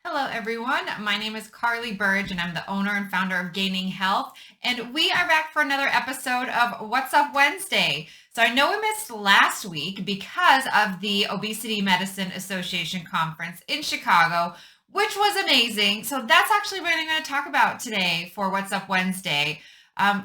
Hello, everyone. My name is Carly Burge, and I'm the owner and founder of Gaining Health. And we are back for another episode of What's Up Wednesday. So I know we missed last week because of the Obesity Medicine Association conference in Chicago, which was amazing. So that's actually what I'm going to talk about today for What's Up Wednesday.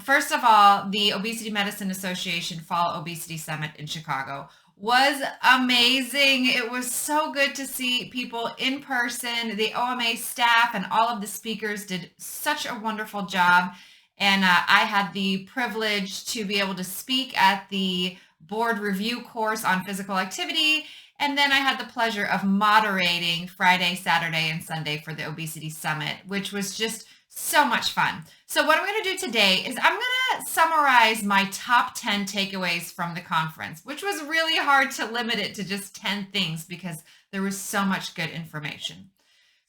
First of all, the Obesity Medicine Association Fall Obesity Summit in Chicago was amazing. It was so good to see people in person. The OMA staff and all of the speakers did such a wonderful job. And I had the privilege to be able to speak at the board review course on physical activity. And then I had the pleasure of moderating Friday, Saturday, and Sunday for the Obesity Summit, which was just so much fun. So what I'm going to do today is I'm going to summarize my top 10 takeaways from the conference, which was really hard to limit it to just 10 things because there was so much good information.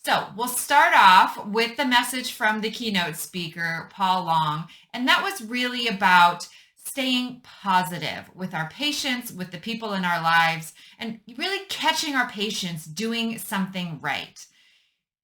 So we'll start off with the message from the keynote speaker, Paul Long, and that was really about staying positive with our patients, with the people in our lives, and really catching our patients doing something right.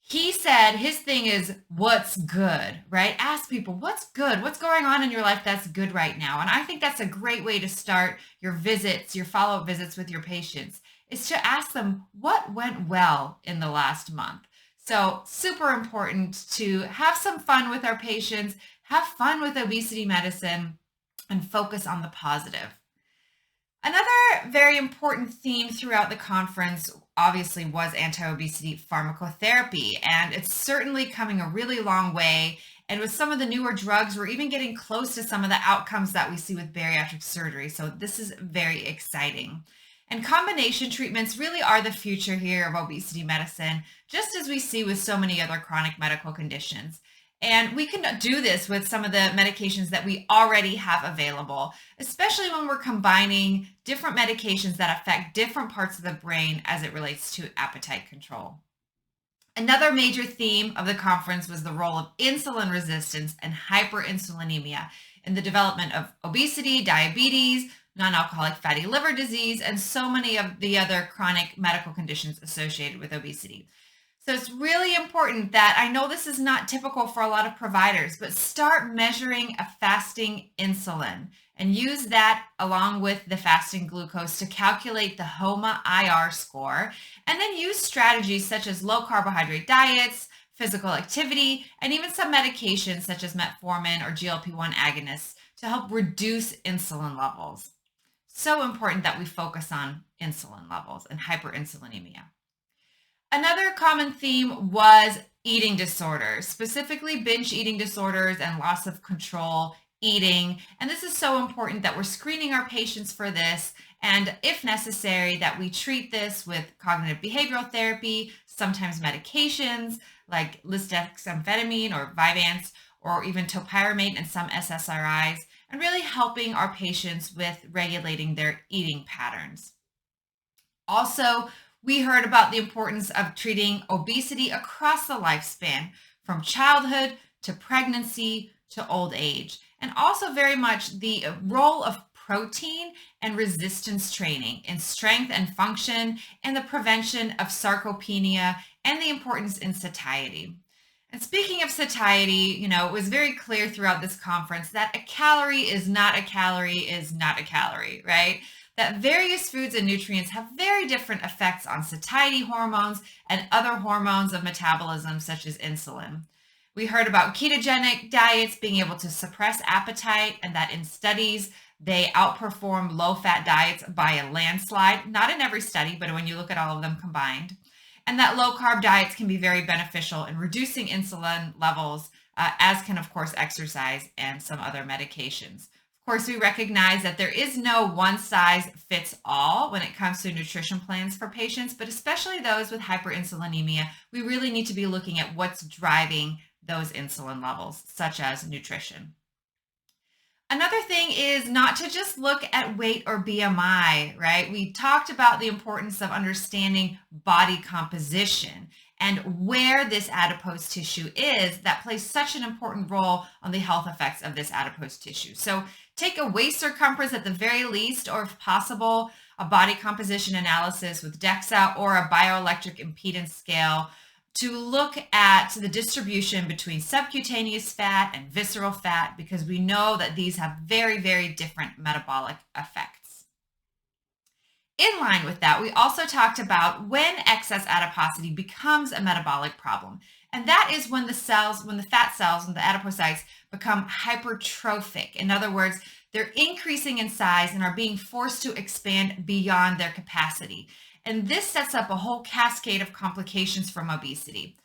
He said his thing is what's good, right? Ask people what's good, what's going on in your life that's good right now. And I think that's a great way to start your visits, your follow-up visits with your patients, is to ask them what went well in the last month. So super important to have some fun with our patients, have fun with obesity medicine, and focus on the positive. Another very important theme throughout the conference obviously was anti-obesity pharmacotherapy, and it's certainly coming a really long way. And with some of the newer drugs, we're even getting close to some of the outcomes that we see with bariatric surgery. So this is very exciting. And combination treatments really are the future here of obesity medicine, just as we see with so many other chronic medical conditions. And we can do this with some of the medications that we already have available, especially when we're combining different medications that affect different parts of the brain as it relates to appetite control. Another major theme of the conference was the role of insulin resistance and hyperinsulinemia in the development of obesity, diabetes, non-alcoholic fatty liver disease, and so many of the other chronic medical conditions associated with obesity. So it's really important that I know this is not typical for a lot of providers, but start measuring a fasting insulin and use that along with the fasting glucose to calculate the HOMA IR score, and then use strategies such as low carbohydrate diets, physical activity, and even some medications such as metformin or GLP-1 agonists to help reduce insulin levels. So important that we focus on insulin levels and hyperinsulinemia. Another common theme was eating disorders, specifically binge eating disorders and loss of control eating. And this is so important that we're screening our patients for this. And if necessary, that we treat this with cognitive behavioral therapy, sometimes medications like lisdexamfetamine or Vyvanse, or even topiramate and some SSRIs, and really helping our patients with regulating their eating patterns. Also, we heard about the importance of treating obesity across the lifespan, from childhood to pregnancy to old age, and also very much the role of protein and resistance training in strength and function and the prevention of sarcopenia and the importance in satiety. And speaking of satiety, it was very clear throughout this conference that a calorie is not a calorie is not a calorie, right? That various foods and nutrients have very different effects on satiety hormones and other hormones of metabolism, such as insulin. We heard about ketogenic diets being able to suppress appetite, and that in studies, they outperform low-fat diets by a landslide. Not in every study, but when you look at all of them combined. And that low-carb diets can be very beneficial in reducing insulin levels, as can, of course, exercise and some other medications. Of course, we recognize that there is no one size fits all when it comes to nutrition plans for patients, but especially those with hyperinsulinemia, we really need to be looking at what's driving those insulin levels, such as nutrition. Another thing is not to just look at weight or BMI, right? We talked about the importance of understanding body composition and where this adipose tissue is that plays such an important role on the health effects of this adipose tissue. So take a waist circumference at the very least, or if possible, a body composition analysis with DEXA or a bioelectric impedance scale to look at the distribution between subcutaneous fat and visceral fat, because we know that these have very, very different metabolic effects. In line with that, we also talked about when excess adiposity becomes a metabolic problem. And that is when the fat cells and the adipocytes become hypertrophic. In other words, they're increasing in size and are being forced to expand beyond their capacity. And this sets up a whole cascade of complications from obesity.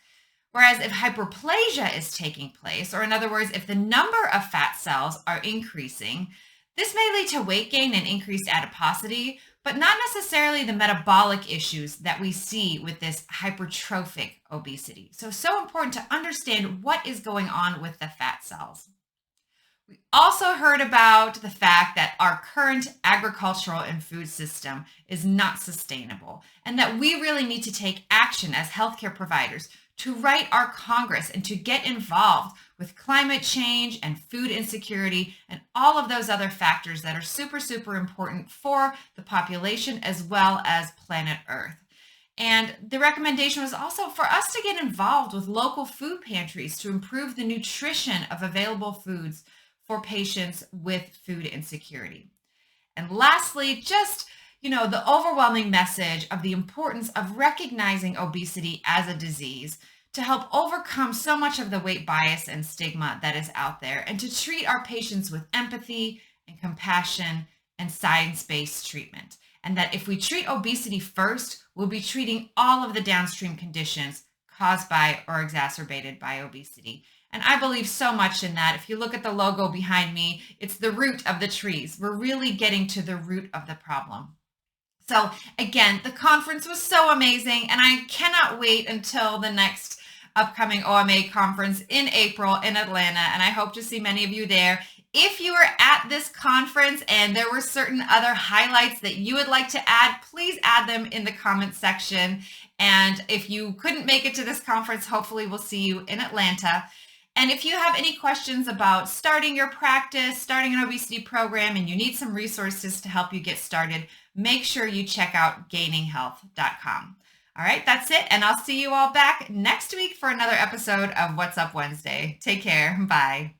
Whereas if hyperplasia is taking place, or in other words, if the number of fat cells are increasing, this may lead to weight gain and increased adiposity, but not necessarily the metabolic issues that we see with this hypertrophic obesity. So important to understand what is going on with the fat cells. We also heard about the fact that our current agricultural and food system is not sustainable, and that we really need to take action as healthcare providers to write our Congress and to get involved with climate change and food insecurity and all of those other factors that are super, super important for the population as well as planet Earth. And the recommendation was also for us to get involved with local food pantries to improve the nutrition of available foods for patients with food insecurity. And lastly, just the overwhelming message of the importance of recognizing obesity as a disease to help overcome so much of the weight bias and stigma that is out there, and to treat our patients with empathy and compassion and science-based treatment. And that if we treat obesity first, we'll be treating all of the downstream conditions caused by or exacerbated by obesity. And I believe so much in that. If you look at the logo behind me, it's the root of the trees. We're really getting to the root of the problem. So again, the conference was so amazing, and I cannot wait until the next upcoming OMA conference in April in Atlanta, and I hope to see many of you there. If you were at this conference and there were certain other highlights that you would like to add, please add them in the comments section. And if you couldn't make it to this conference, hopefully we'll see you in Atlanta. And if you have any questions about starting your practice, starting an obesity program, and you need some resources to help you get started, make sure you check out gaininghealth.com. All right, that's it. And I'll see you all back next week for another episode of What's Up Wednesday. Take care. Bye.